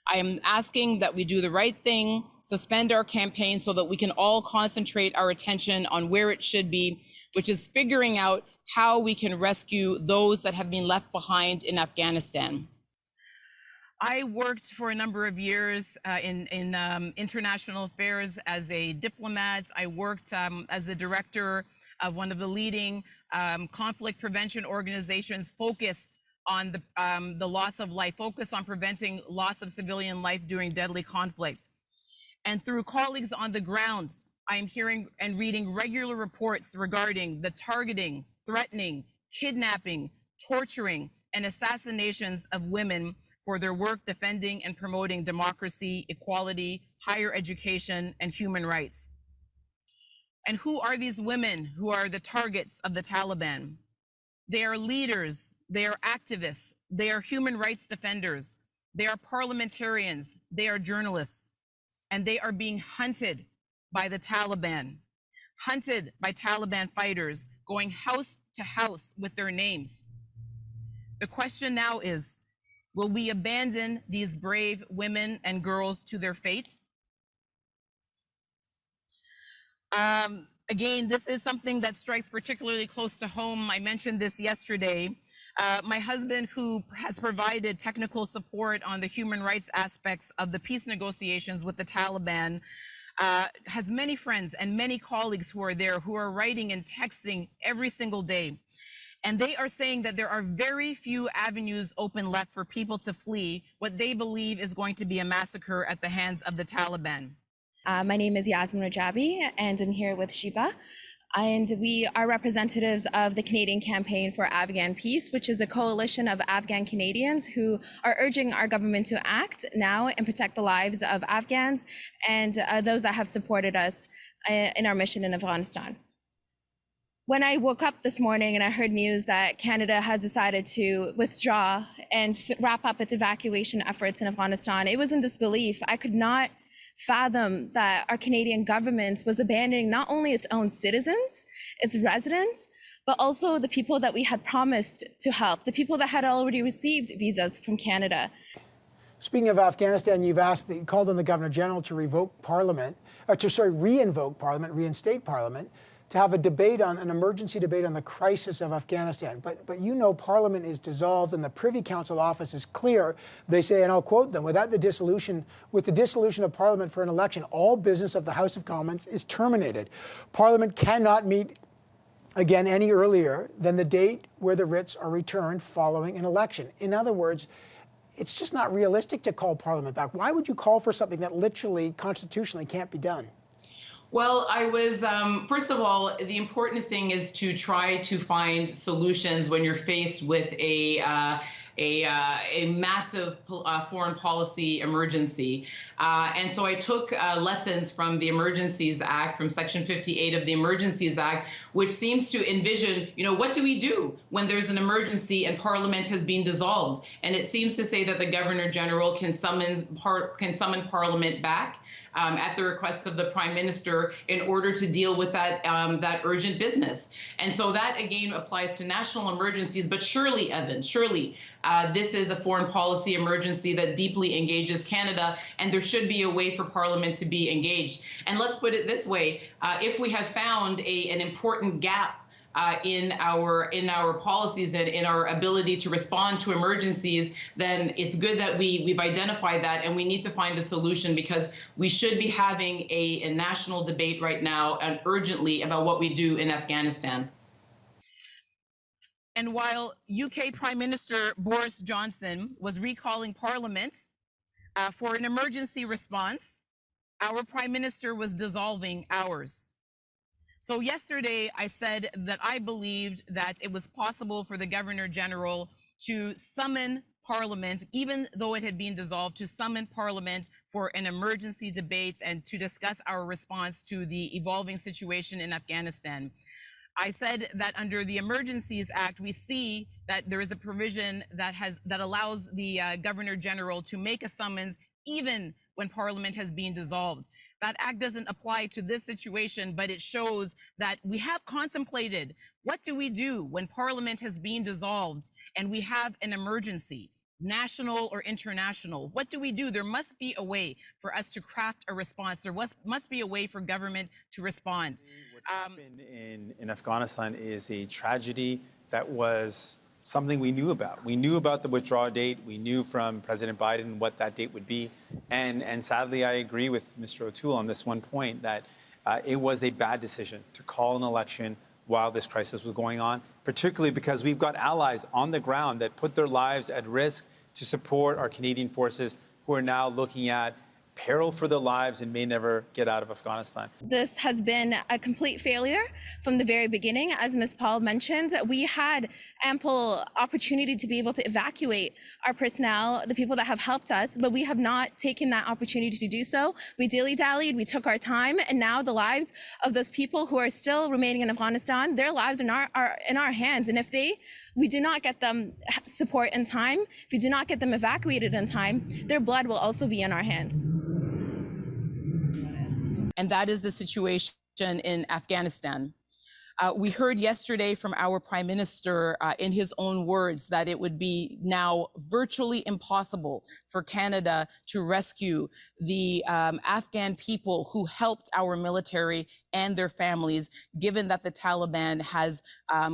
I am asking that we do the right thing, suspend our campaign so that we can all concentrate our attention on where it should be, which is figuring out how we can rescue those that have been left behind in Afghanistan. I worked for a number of years in international affairs as a diplomat. I worked as the director of one of the leading conflict prevention organizations focused on the loss of life, focused on preventing loss of civilian life during deadly conflicts. And through colleagues on the ground, I am hearing and reading regular reports regarding the targeting, threatening, kidnapping, torturing, and assassinations of women for their work defending and promoting democracy, equality, higher education, and human rights. And who are these women who are the targets of the Taliban? They are leaders, they are activists, they are human rights defenders, they are parliamentarians, they are journalists, and they are being hunted by the Taliban, hunted by Taliban fighters, going house to house with their names. The question now is, will we abandon these brave women and girls to their fate? Again, this is something that strikes particularly close to home. I mentioned this yesterday. My husband, who has provided technical support on the human rights aspects of the peace negotiations with the Taliban, has many friends and many colleagues who are there, who are writing and texting every single day. And they are saying that there are very few avenues open left for people to flee what they believe is going to be a massacre at the hands of the Taliban. My name is Yasmin Rajabi, and I'm here with Shiva. And we are representatives of the Canadian Campaign for Afghan Peace, which is a coalition of Afghan Canadians who are urging our government to act now and protect the lives of Afghans and those that have supported us in our mission in Afghanistan. When I woke up this morning and I heard news that Canada has decided to withdraw and wrap up its evacuation efforts in Afghanistan, it was in disbelief. I could not fathom that our Canadian government was abandoning not only its own citizens, its residents, but also the people that we had promised to help, the people that had already received visas from Canada. Speaking of Afghanistan, you've called on the Governor General to reinvoke Parliament, reinstate Parliament, to have a debate on an emergency debate on the crisis of Afghanistan. But you know Parliament is dissolved and the Privy Council office is clear. They say, and I'll quote them, with the dissolution of Parliament for an election, all business of the House of Commons is terminated. Parliament cannot meet again any earlier than the date where the writs are returned following an election. In other words, it's just not realistic to call Parliament back. Why would you call for something that literally, constitutionally can't be done? Well, I was, first of all, the important thing is to try to find solutions when you're faced with a massive foreign policy emergency. And so I took lessons from the Emergencies Act, from Section 58 of the Emergencies Act, which seems to envision, what do we do when there's an emergency and Parliament has been dissolved? And it seems to say that the Governor General can summon Parliament back at the request of the Prime Minister in order to deal with that urgent business. And so that, again, applies to national emergencies. But surely, Evan, this is a foreign policy emergency that deeply engages Canada, and there should be a way for Parliament to be engaged. And let's put it this way, if we have found an important gap in our policies and in our ability to respond to emergencies, then it's good that we've identified that, and we need to find a solution, because we should be having a national debate right now and urgently about what we do in Afghanistan. And while UK Prime Minister Boris Johnson was recalling Parliament for an emergency response, our Prime Minister was dissolving ours. So yesterday, I said that I believed that it was possible for the Governor General to summon Parliament, even though it had been dissolved, to summon Parliament for an emergency debate and to discuss our response to the evolving situation in Afghanistan. I said that under the Emergencies Act, we see that there is a provision that allows the Governor General to make a summons even when Parliament has been dissolved. That act doesn't apply to this situation, but it shows that we have contemplated, what do we do when Parliament has been dissolved and we have an emergency? national or international? What do we do? There must be a way for us to craft a response. There must be a way for government to respond. What's happened in Afghanistan is a tragedy that was something we knew about. We knew about the withdrawal date. We knew from President Biden what that date would be. And sadly, I agree with Mr. O'Toole on this one point that it was a bad decision to call an election while this crisis was going on, particularly because we've got allies on the ground that put their lives at risk to support our Canadian forces who are now looking at peril for their lives and may never get out of Afghanistan. This has been a complete failure from the very beginning. As Ms. Paul mentioned, we had ample opportunity to be able to evacuate our personnel, the people that have helped us, but we have not taken that opportunity to do so. We dilly-dallied, we took our time, and now the lives of those people who are still remaining in Afghanistan, their lives are in our hands. And if we do not get them support in time, if we do not get them evacuated in time, their blood will also be in our hands. And that is the situation in Afghanistan. We heard yesterday from our Prime Minister in his own words that it would be now virtually impossible for Canada to rescue the Afghan people who helped our military and their families, given that the Taliban has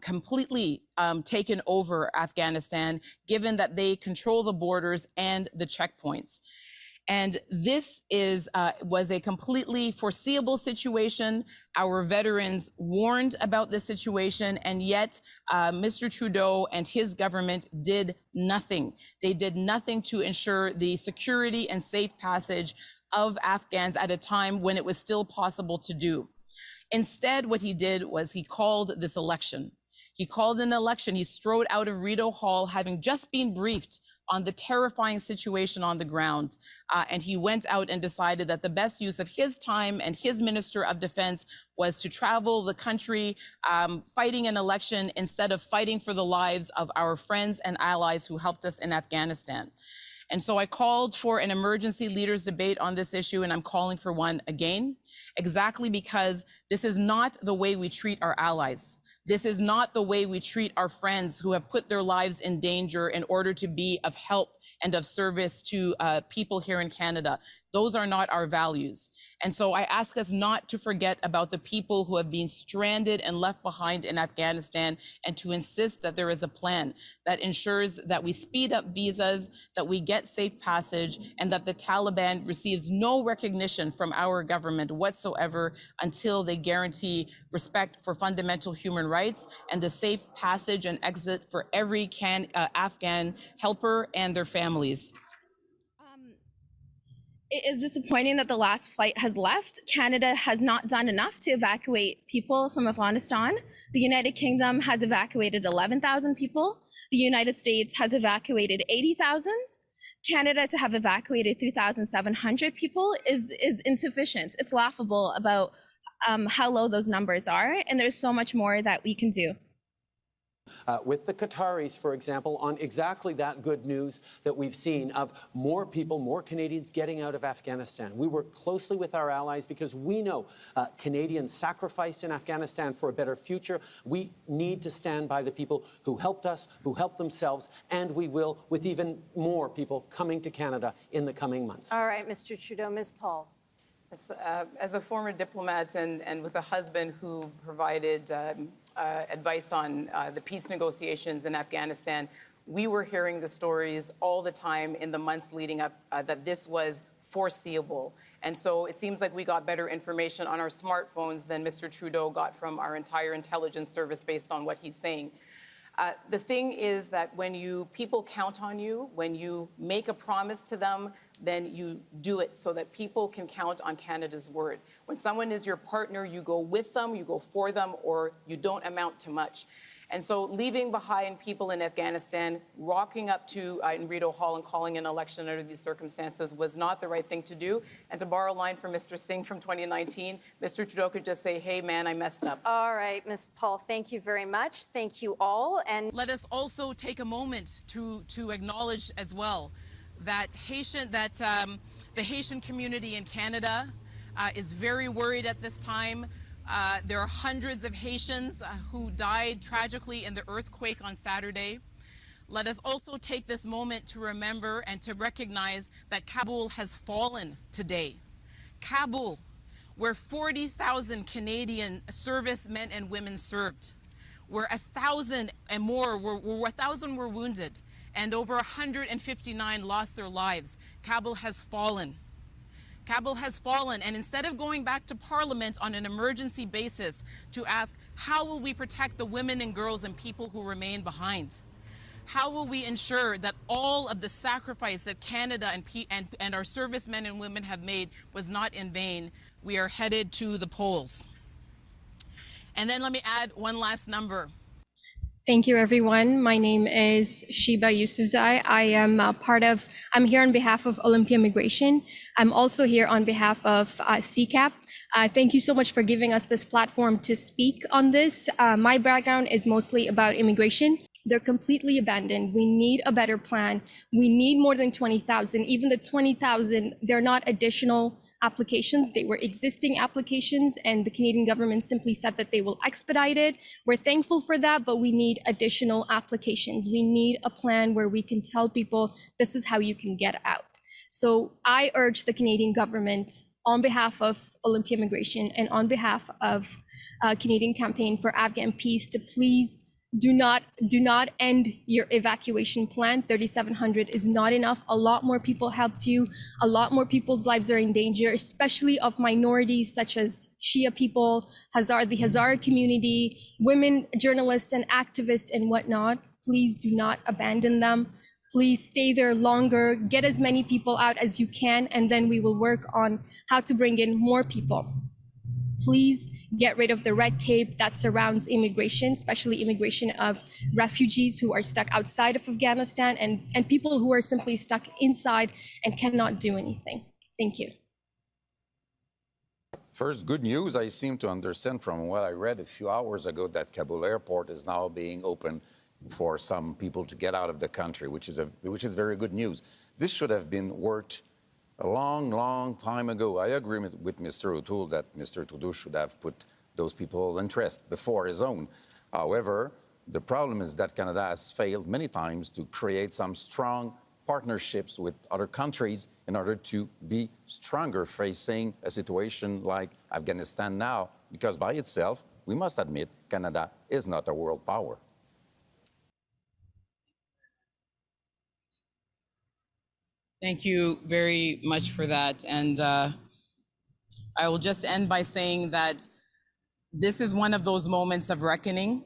completely taken over Afghanistan, given that they control the borders and the checkpoints. And this was a completely foreseeable situation. Our veterans warned about this situation, and yet Mr. Trudeau and his government did nothing. They did nothing to ensure the security and safe passage of Afghans at a time when it was still possible to do. Instead, what he did was he called this election. He called an election. He strode out of Rideau Hall, having just been briefed on the terrifying situation on the ground. And he went out and decided that the best use of his time and his Minister of Defense was to travel the country fighting an election instead of fighting for the lives of our friends and allies who helped us in Afghanistan. And so I called for an emergency leaders debate on this issue, and I'm calling for one again, exactly because this is not the way we treat our allies. This is not the way we treat our friends who have put their lives in danger in order to be of help and of service to people here in Canada. Those are not our values. And so I ask us not to forget about the people who have been stranded and left behind in Afghanistan, and to insist that there is a plan that ensures that we speed up visas, that we get safe passage, and that the Taliban receives no recognition from our government whatsoever until they guarantee respect for fundamental human rights and the safe passage and exit for every Afghan helper and their families. It is disappointing that the last flight has left. Canada has not done enough to evacuate people from Afghanistan. The United Kingdom has evacuated 11,000 people. The United States has evacuated 80,000. Canada to have evacuated 3,700 people is insufficient. It's laughable about how low those numbers are, and there's so much more that we can do. With the Qataris, for example, on exactly that good news that we've seen of more people, more Canadians getting out of Afghanistan. We work closely with our allies because we know Canadians sacrificed in Afghanistan for a better future. We need to stand by the people who helped us, who helped themselves, and we will, with even more people coming to Canada in the coming months. All right, Mr. Trudeau. Ms. Paul. As a former diplomat and with a husband who provided advice on the peace negotiations in Afghanistan, we were hearing the stories all the time in the months leading up that this was foreseeable. And so it seems like we got better information on our smartphones than Mr. Trudeau got from our entire intelligence service based on what he's saying. The thing is that when people count on you, when you make a promise to them, then you do it so that people can count on Canada's word. When someone is your partner, you go with them, you go for them, or you don't amount to much. And so leaving behind people in Afghanistan, rocking up to in Rideau Hall and calling an election under these circumstances was not the right thing to do. And to borrow a line from Mr. Singh from 2019, Mr. Trudeau could just say, hey, man, I messed up. All right, Ms. Paul, thank you very much. Thank you all. And let us also take a moment to acknowledge as well that the Haitian community in Canada is very worried at this time. There are hundreds of Haitians who died tragically in the earthquake on Saturday. let us also take this moment to remember and to recognize that Kabul has fallen today. Kabul, where 40,000 Canadian servicemen and women served, where 1,000 and more were 1,000 were wounded, and over 159 lost their lives. Kabul has fallen. Kabul has fallen, and instead of going back to Parliament on an emergency basis to ask, how will we protect the women and girls and people who remain behind? How will we ensure that all of the sacrifice that Canada and our servicemen and women have made was not in vain? We are headed to the polls. And then let me add one last number. Thank you, everyone. My name is Shiba Yusufzai. I'm here on behalf of Olympia Migration. I'm also here on behalf of CCAP. Thank you so much for giving us this platform to speak on this. My background is mostly about immigration. They're completely abandoned. We need a better plan. We need more than 20,000. Even the 20,000, they're not additional applications. They were existing applications, and the Canadian government simply said that they will expedite it. We're thankful for that, but we need additional applications. We need a plan where we can tell people this is how you can get out. So I urge the Canadian government, on behalf of Olympia Migration and on behalf of Canadian Campaign for Afghan Peace, to please do not end your evacuation plan. 3,700 is not enough. A lot more people helped you. A lot more people's lives are in danger, especially of minorities such as Shia people, the Hazara community, women, journalists and activists and whatnot. Please do not abandon them. Please stay there longer, get as many people out as you can, and then we will work on how to bring in more people. Please get rid of the red tape that surrounds immigration, especially immigration of refugees who are stuck outside of Afghanistan and people who are simply stuck inside and cannot do anything. Thank you. First, good news. I seem to understand from what I read a few hours ago that Kabul airport is now being open for some people to get out of the country, which is very good news. This should have been worked a long time ago. I agree with Mr. O'Toole that Mr. Trudeau should have put those people's interest before his own. However, the problem is that Canada has failed many times to create some strong partnerships with other countries in order to be stronger facing a situation like Afghanistan now, because by itself, we must admit, Canada is not a world power. Thank you very much for that. And I will just end by saying that this is one of those moments of reckoning.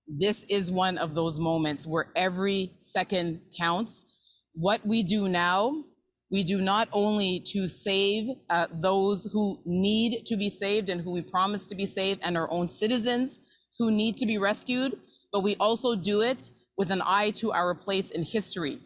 This is one of those moments where every second counts. What we do now, we do not only to save those who need to be saved and who we promise to be saved, and our own citizens who need to be rescued, but we also do it with an eye to our place in history.